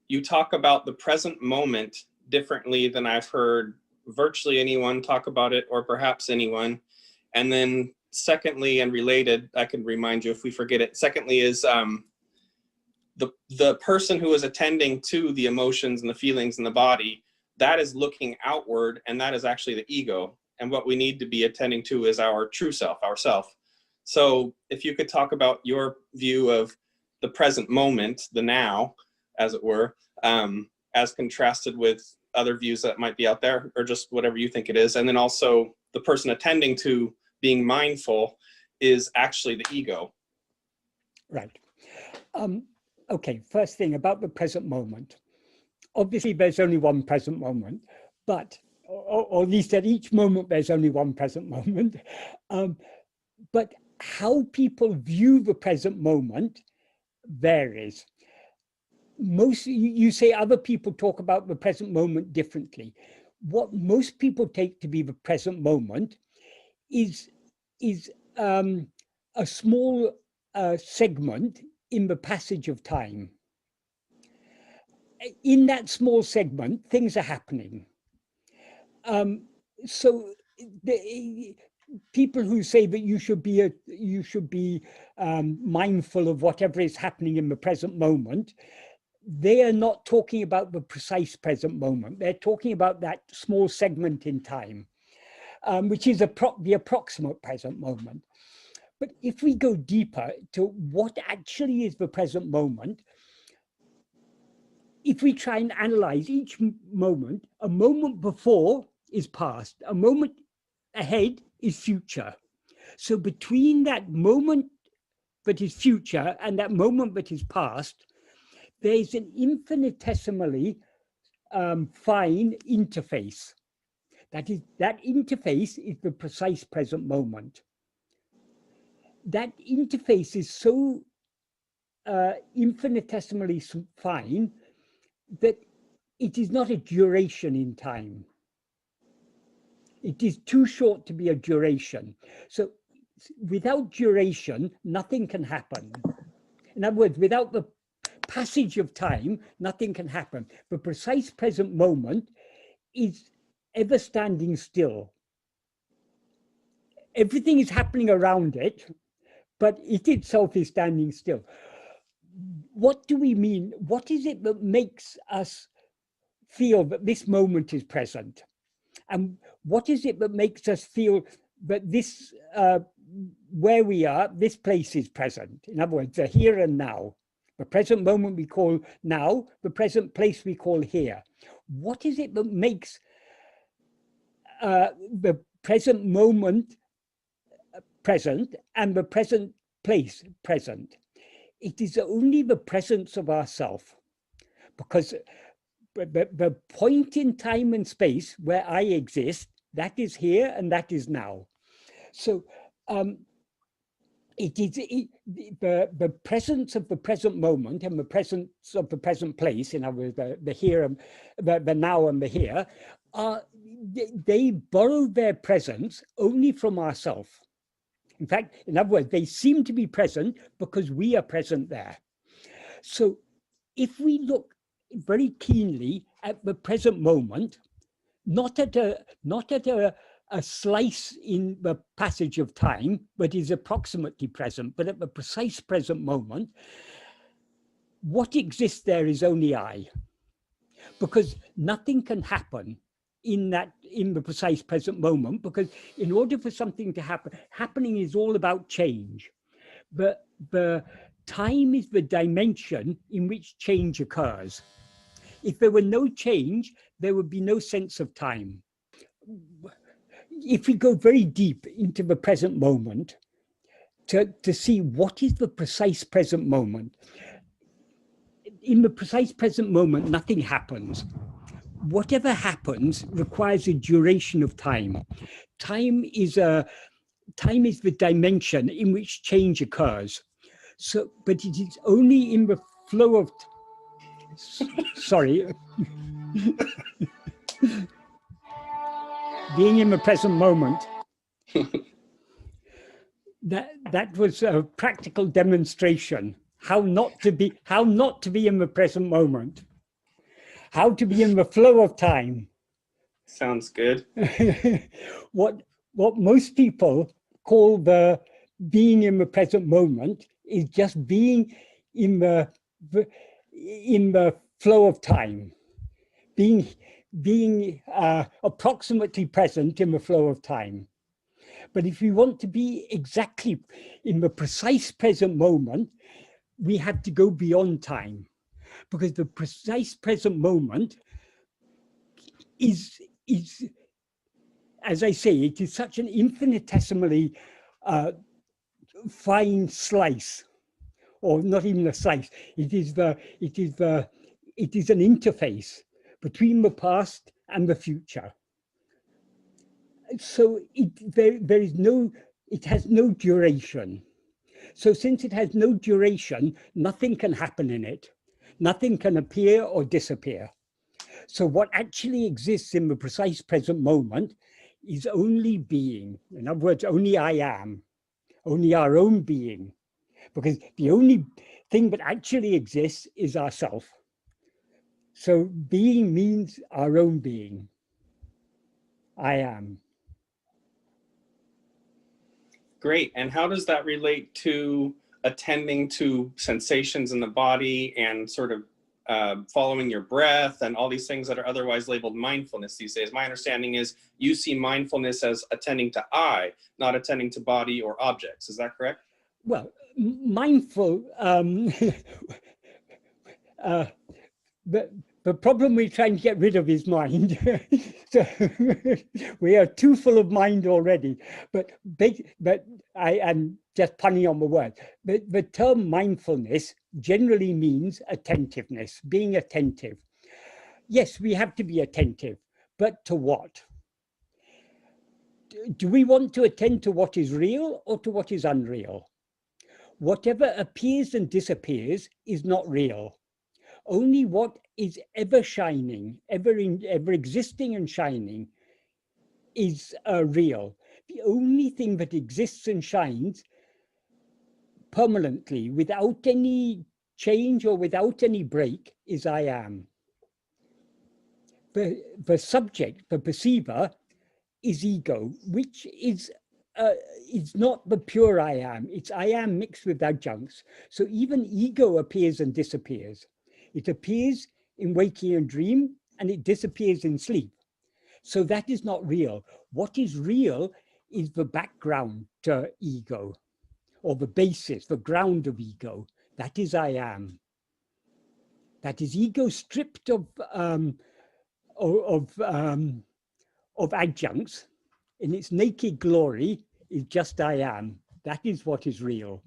you talk about the present moment differently than I've heard virtually anyone talk about it, or perhaps anyone. And then secondly, and related, I can remind you if we forget it, secondly is the person who is attending to the emotions and the feelings in the body, that is looking outward, and that is actually the ego. And what we need to be attending to is our true self, ourself. So if you could talk about your view of the present moment, the now, as it were, as contrasted with other views that might be out there, or just whatever you think it is. And then also the person attending to being mindful is actually the ego. Right. Okay, first thing about the present moment. Obviously, there's only one present moment, but, or at least at each moment, there's only one present moment. But how people view the present moment varies. You say other people talk about the present moment differently. What most people take to be the present moment is a small segment in the passage of time. In that small segment, things are happening. So the people who say that you should be mindful of whatever is happening in the present moment, they are not talking about the precise present moment. They're talking about that small segment in time, which is the approximate present moment. But if we go deeper to what actually is the present moment, if we try and analyze each moment, a moment before is past, a moment ahead is future. So between that moment that is future and that moment that is past, there's an infinitesimally fine interface. That interface is the precise present moment. That interface is so infinitesimally fine that it is not a duration in time. It is too short to be a duration. So without duration, nothing can happen. In other words, without the passage of time, nothing can happen. The precise present moment is ever standing still. Everything is happening around it, but it itself is standing still. What do we mean? What is it that makes us feel that this moment is present? And what is it that makes us feel that this, where we are, this place is present? In other words, the here and now. The present moment we call now, the present place we call here. What is it that makes the present moment present and the present place present? It is only the presence of ourself, because the point in time and space where I exist, that is here and that is now. So it is the presence of the present moment and the presence of the present place, in other words, the here and the now and the here, they borrow their presence only from ourselves. In fact, in other words, they seem to be present because we are present there. So if we look very keenly at the present moment, not at a slice in the passage of time, but is approximately present, but at the precise present moment, what exists there is only I. Because nothing can happen in the precise present moment, because in order for something to happen, happening is all about change. The time is the dimension in which change occurs. If there were no change, there would be no sense of time. If we go very deep into the present moment to see what is the precise present moment, in the precise present moment, nothing happens. Whatever happens requires a duration of time. Time is the dimension in which change occurs. So, but it is only in the flow of, sorry, being in the present moment. That was a practical demonstration how not to be in the present moment. How to be in the flow of time. Sounds good. What most people call the being in the present moment is just being in the flow of time, being approximately present in the flow of time. But if we want to be exactly in the precise present moment, we have to go beyond time, because the precise present moment is, as I say, it is such an infinitesimally fine slice, or not even a slice. It is an interface between the past and the future. So it has no duration. So since it has no duration, nothing can happen in it. Nothing can appear or disappear. So what actually exists in the precise present moment is only being. In other words, only I am, only our own being. Because the only thing that actually exists is ourself. So being means our own being. I am. Great. And how does that relate to attending to sensations in the body and sort of following your breath and all these things that are otherwise labeled mindfulness these days? My understanding is you see mindfulness as attending to I, not attending to body or objects. Is that correct? Well, mindful, the problem we're trying to get rid of is mind. So we are too full of mind already. But I am just punning on the word. But the term mindfulness generally means attentiveness, being attentive. Yes, we have to be attentive, but to what? Do we want to attend to what is real or to what is unreal? Whatever appears and disappears is not real. Only what is ever shining, ever existing and shining is real. The only thing that exists and shines permanently, without any change or without any break, is I am. The subject, the perceiver, is ego, which is not the pure I am. It's I am mixed with adjuncts. So even ego appears and disappears. It appears in waking and dream, and it disappears in sleep. So that is not real. What is real is the background to ego, or the basis, the ground of ego. That is I am. That is ego stripped of adjuncts. In its naked glory is just I am. That is what is real.